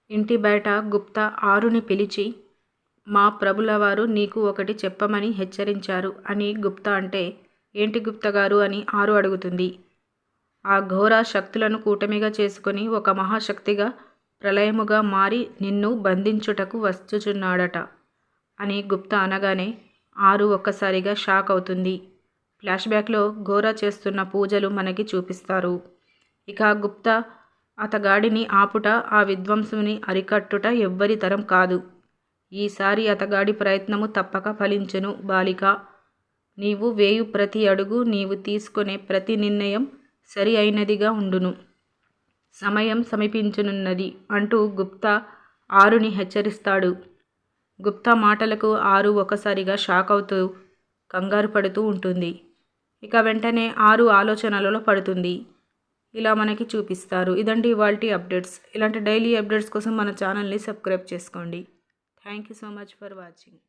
ఇంటి బయట గుప్తా ఆరుని పిలిచి, మా ప్రభులవారు నీకు ఒకటి చెప్పమని హెచ్చరించారు అని గుప్తా అంటే, ఏంటి గుప్తగారు అని ఆరు అడుగుతుంది. ఆ ఘోర శక్తులను కూటమిగా చేసుకుని ఒక మహాశక్తిగా ప్రళయముగా మారి నిన్ను బంధించుటకు వచ్చుచున్నాడట అని గుప్తా అనగానే ఆరు ఒక్కసారిగా షాక్ అవుతుంది. ఫ్లాష్ బ్యాక్లో ఘోర చేస్తున్న పూజలు మనకి చూపిస్తారు. ఇక గుప్తా అతగాడిని ఆపుట, ఆ విధ్వంసుని అరికట్టుట ఎవ్వరి తరం కాదు. ఈసారి అతగాడి ప్రయత్నము తప్పక ఫలించును బాలిక. నీవు వేయు ప్రతి అడుగు, నీవు తీసుకునే ప్రతి నిర్ణయం సరి అయినదిగా ఉండును. సమయం సమీపించనున్నది అంటూ గుప్తా ఆరుని హెచ్చరిస్తాడు. గుప్తా మాటలకు ఆరు ఒకసారిగా షాక్ అవుతూ కంగారు పడుతూ ఉంటుంది. ఇక వెంటనే ఆరు ఆలోచనలలో పడుతుంది. ఇలా మనకి చూపిస్తారు. ఇదండి ఇవాల్టి అప్డేట్స్. ఇలాంటి డైలీ అప్డేట్స్ కోసం మన ఛానల్ని సబ్స్క్రైబ్ చేసుకోండి. Thank you so much for watching.